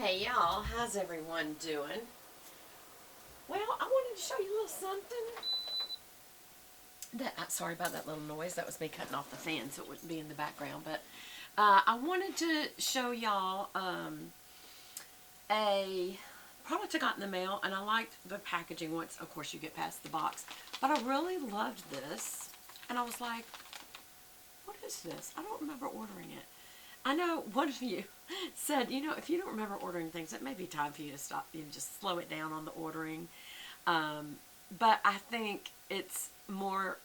Hey y'all, how's everyone doing? Well, I wanted to show you a little something. Sorry about that little noise. That was me cutting off the fan so it wouldn't be in the background. But I wanted to show y'all a product I got in the mail, and I liked the packaging once, of course, you get past the box. But I really loved this, and I was like, what is this? I don't remember ordering it. I know one of you said, if you don't remember ordering things, it may be time for you to stop, just slow it down on the ordering. But I think it's more,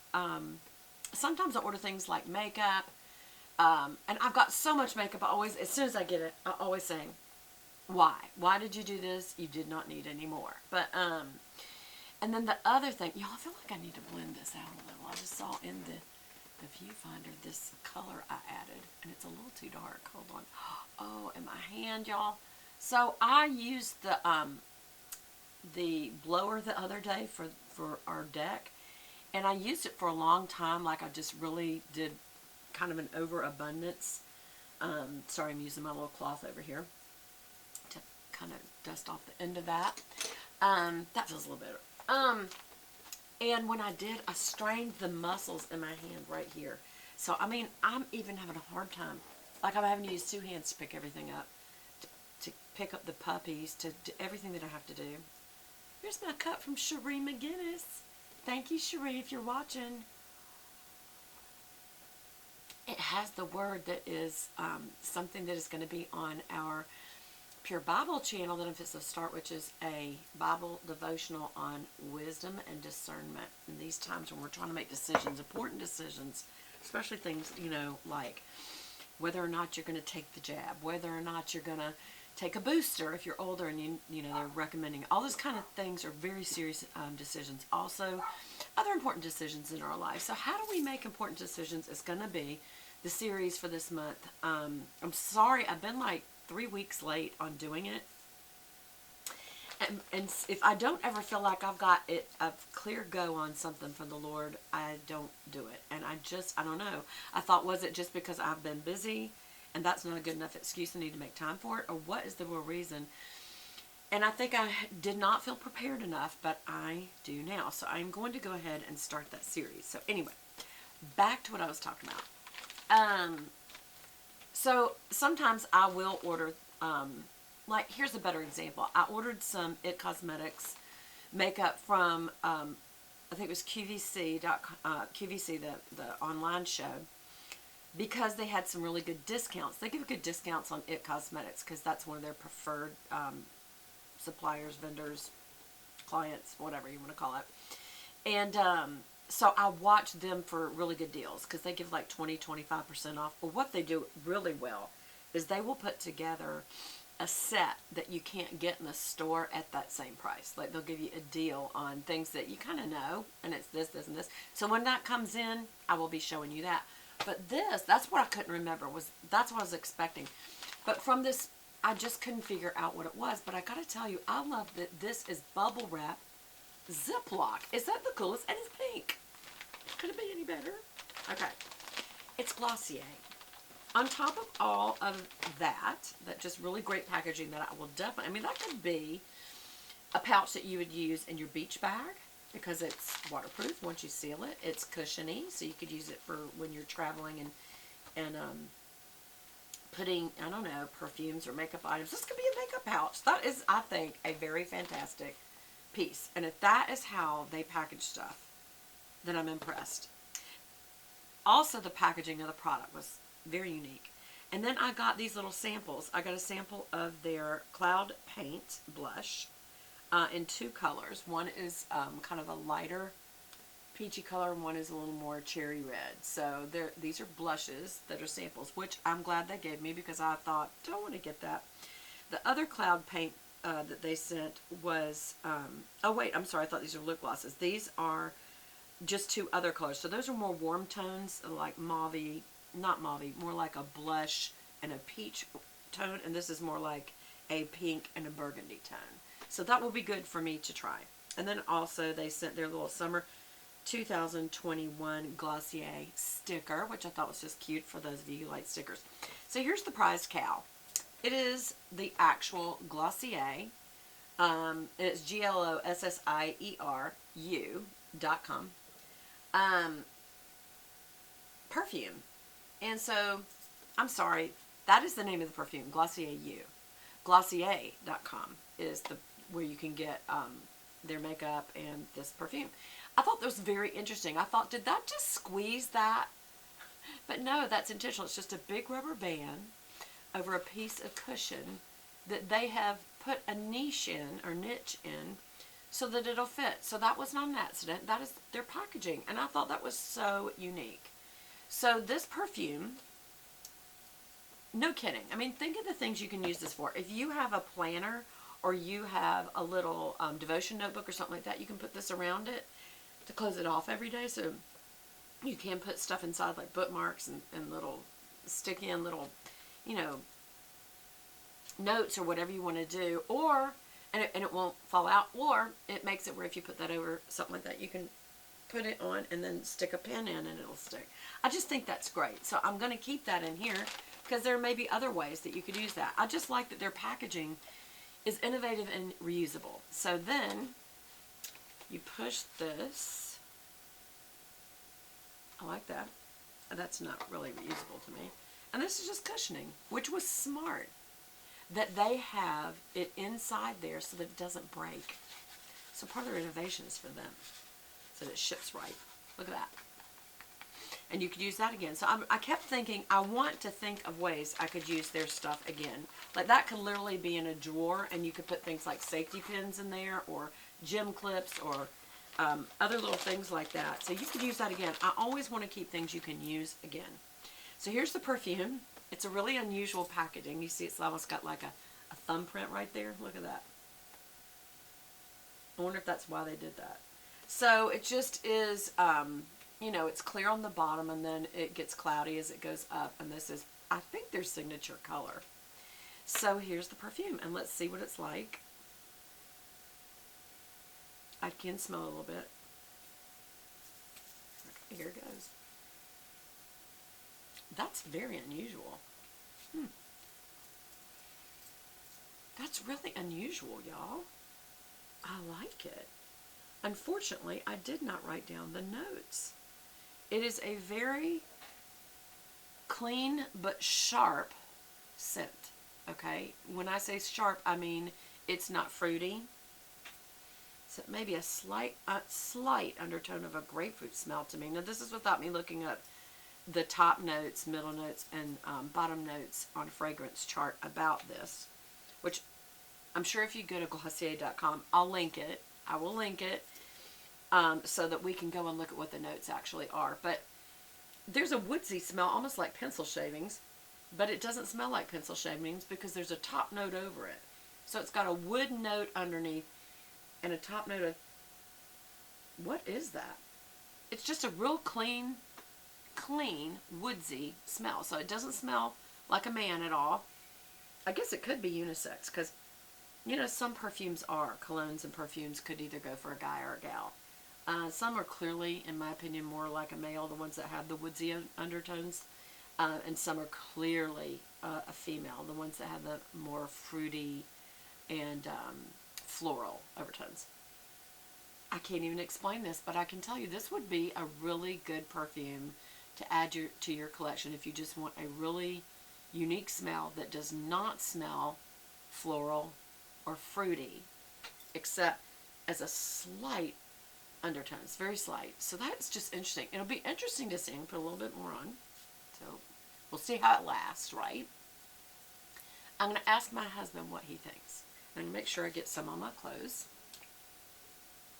sometimes I order things like makeup, and I've got so much makeup, I always, as soon as I get it, I always say, why? Why did you do this? You did not need any more. But, and then the other thing, y'all, I feel like I need to blend this out a little. I just saw in the viewfinder this color I added, and it's a little too dark. Hold on. Oh, in my hand, y'all. So I used the blower the other day for our deck, and I used it for a long time. Like, I just really did kind of an overabundance. Sorry, I'm using my little cloth over here to kind of dust off the end of that. That feels a little better. And when I did, I strained the muscles in my hand right here. So, I mean, I'm even having a hard time. Like, I'm having to use two hands to pick everything up. To pick up the puppies, to do everything that I have to do. Here's my cup from Cherie McGinnis. Thank you, Cherie, if you're watching. It has the word that is something that is going to be on our Pure Bible channel that I'm fixing to start, which is a Bible devotional on wisdom and discernment in these times when we're trying to make decisions, important decisions, especially things, like whether or not you're going to take the jab, whether or not you're going to take a booster if you're older, and they're recommending all those kind of things are very serious decisions. Also, other important decisions in our life. So how do we make important decisions is going to be the series for this month. I'm sorry, I've been like 3 weeks late on doing it, and if I don't ever feel like I've got it a clear go on something from the Lord, I don't do it. And I don't know. I thought, was it just because I've been busy and that's not a good enough excuse, I need to make time for it, or what is the real reason? And I think I did not feel prepared enough, but I do now. So I'm going to go ahead and start that series. So anyway, back to what I was talking about. So sometimes I will order, like, here's a better example. I ordered some IT Cosmetics makeup from, I think it was QVC, the online show, because they had some really good discounts. They give good discounts on IT Cosmetics because that's one of their preferred suppliers, vendors, clients, whatever you want to call it. And so I watched them for really good deals because they give like 20-25% off. But what they do really well is they will put together a set that you can't get in the store at that same price. Like, they'll give you a deal on things that you kind of know, and it's this, this, and this. So when that comes in, I will be showing you that. But that's what I couldn't remember. That's what I was expecting. But from this, I just couldn't figure out what it was. But I got to tell you, I love that this is bubble wrap Ziploc. Is that the coolest? And it's pink. Could it be any better? Okay. It's Glossier. On top of all of that just really great packaging that I will definitely, that could be a pouch that you would use in your beach bag because it's waterproof once you seal it. It's cushiony, so you could use it for when you're traveling and putting, I don't know, perfumes or makeup items. This could be a makeup pouch. That is, I think, a very fantastic piece. And if that is how they package stuff, then I'm impressed. Also, the packaging of the product was very unique. And then I got these little samples. I got a sample of their Cloud Paint blush in two colors. One is kind of a lighter peachy color, and one is a little more cherry red. So these are blushes that are samples, which I'm glad they gave me because I thought, don't want to get that. The other Cloud Paint that they sent was, oh wait, I'm sorry, I thought these were lip glosses. These are just two other colors. So those are more warm tones, like mauve, not mauve, more like a blush and a peach tone, and this is more like a pink and a burgundy tone. So that will be good for me to try. And then also they sent their little summer 2021 Glossier sticker, which I thought was just cute for those of you who like stickers. So here's the prize cow. It is the actual Glossier. It's GLOSSIER U.com. Perfume. And so, I'm sorry, that is the name of the perfume, Glossier You. Glossier.com is the where you can get their makeup and this perfume. I thought that was very interesting. I thought, did that just squeeze that? But no, that's intentional. It's just a big rubber band over a piece of cushion that they have put a niche in so that it'll fit. So that was not an accident. That is their packaging. And I thought that was so unique. So this perfume, no kidding. I mean, think of the things you can use this for. If you have a planner or you have a little devotion notebook or something like that, you can put this around it to close it off every day. So you can put stuff inside like bookmarks and little stick in little, you know, notes or whatever you want to do. Or, and it won't fall out. Or it makes it where if you put that over something like that, you can put it on and then stick a pen in and it'll stick. I just think that's great. So I'm going to keep that in here because there may be other ways that you could use that. I just like that their packaging is innovative and reusable. So then you push this. I like that. That's not really reusable to me. And this is just cushioning, which was smart. That they have it inside there so that it doesn't break. So part of their innovation is for them. So that it ships right. Look at that. And you could use that again. So I kept thinking, I want to think of ways I could use their stuff again. Like that could literally be in a drawer and you could put things like safety pins in there or gem clips or other little things like that. So you could use that again. I always want to keep things you can use again. So here's the perfume. It's a really unusual packaging. You see it's almost got like a thumbprint right there. Look at that. I wonder if that's why they did that. So it just is, you know, it's clear on the bottom and then it gets cloudy as it goes up. And this is, I think, their signature color. So here's the perfume and let's see what it's like. I can smell a little bit. Okay, here it goes. That's very unusual. That's really unusual, y'all. I like it. Unfortunately, I did not write down the notes. It is a very clean but sharp scent, okay? When I say sharp, I mean it's not fruity. So maybe a slight undertone of a grapefruit smell to me. Now, this is without me looking up the top notes, middle notes, and bottom notes on a fragrance chart about this, which I'm sure if you go to Glossier.com, I'll link it. I will link it so that we can go and look at what the notes actually are. But there's a woodsy smell, almost like pencil shavings, but it doesn't smell like pencil shavings because there's a top note over it. So it's got a wood note underneath and a top note of, what is that? It's just a real clean, woodsy smell. So it doesn't smell like a man at all. I guess it could be unisex because, you know, some perfumes are. Colognes and perfumes could either go for a guy or a gal. Some are clearly, in my opinion, more like a male, the ones that have the woodsy undertones. And some are clearly a female, the ones that have the more fruity and floral overtones. I can't even explain this, but I can tell you this would be a really good perfume to add to your collection if you just want a really unique smell that does not smell floral or fruity, except as a slight undertone. It's very slight. So that's just interesting. It'll be interesting to see. I'm going to put a little bit more on. So we'll see how it lasts, right? I'm going to ask my husband what he thinks. I'm going to make sure I get some on my clothes.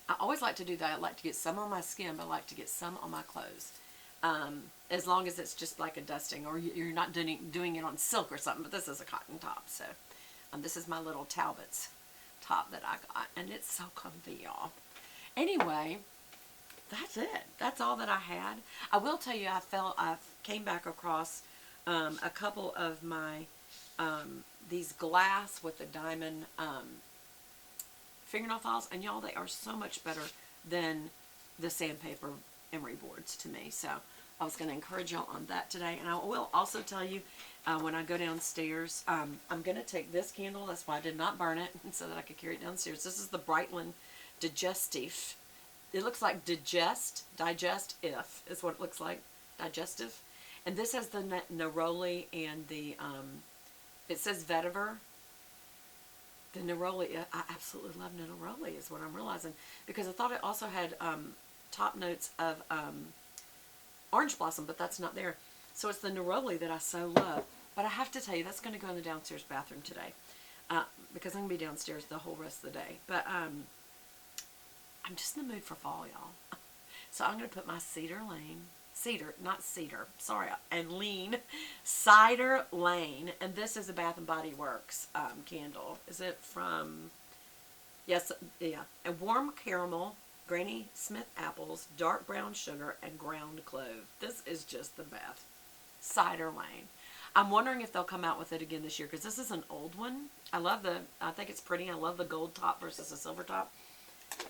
I always like to do that. I like to get some on my skin, but I like to get some on my clothes. As long as it's just like a dusting, or you're not doing it on silk or something, but this is a cotton top. So this is my little Talbot's top that I got, and it's so comfy, y'all. Anyway, that's it. That's all that I had. I will tell you, I came back across a couple of my these glass with the diamond fingernail files, and y'all, they are so much better than the sandpaper emery boards to me. So I was going to encourage y'all on that today. And I will also tell you when I go downstairs. I'm going to take this candle. That's why I did not burn it, so that I could carry it downstairs. This is the Brightland Digestive. It looks like digest if is what it looks like. Digestive. And this has the neroli and the, it says vetiver. The neroli, I absolutely love neroli is what I'm realizing. Because I thought it also had top notes of orange blossom, but that's not there. So it's the neroli that I so love. But I have to tell you, that's going to go in the downstairs bathroom today. Because I'm going to be downstairs the whole rest of the day. But I'm just in the mood for fall, y'all. So I'm going to put my and lean Cider Lane. And this is a Bath and Body Works candle. Is it from, yes, yeah. And warm caramel, Granny Smith apples, dark brown sugar, and ground clove. This is just the best. Cider Lane. I'm wondering if they'll come out with it again this year, because this is an old one. I think it's pretty. I love the gold top versus the silver top.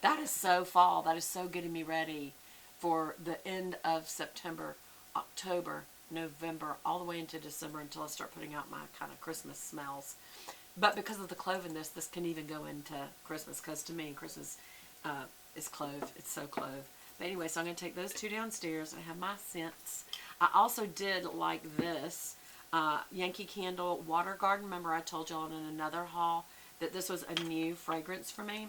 That is so fall. That is so getting me ready for the end of September, October, November, all the way into December until I start putting out my kind of Christmas smells. But because of the clove in this can even go into Christmas, because to me, Christmas is clove. It's so clove. But anyway, so I'm going to take those two downstairs. I have my scents. I also did like this Yankee Candle Water Garden. Remember I told y'all in another haul that this was a new fragrance for me.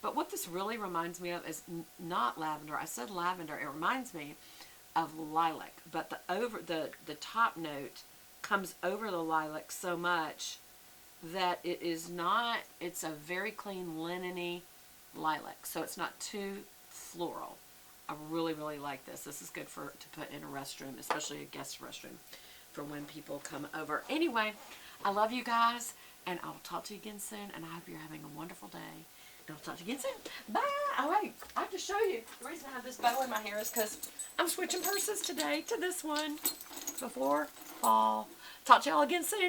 But what this really reminds me of is not lavender. I said lavender. It reminds me of lilac. But the top note comes over the lilac so much that it is not, it's a very clean lineny lilac. So it's not too floral. I really, really like this. This is good to put in a restroom, especially a guest restroom for when people come over. Anyway, I love you guys, and I'll talk to you again soon, and I hope you're having a wonderful day. And I'll talk to you again soon. Bye. Oh, wait. I have to show you. The reason I have this bow in my hair is because I'm switching purses today to this one before fall. Talk to y'all again soon.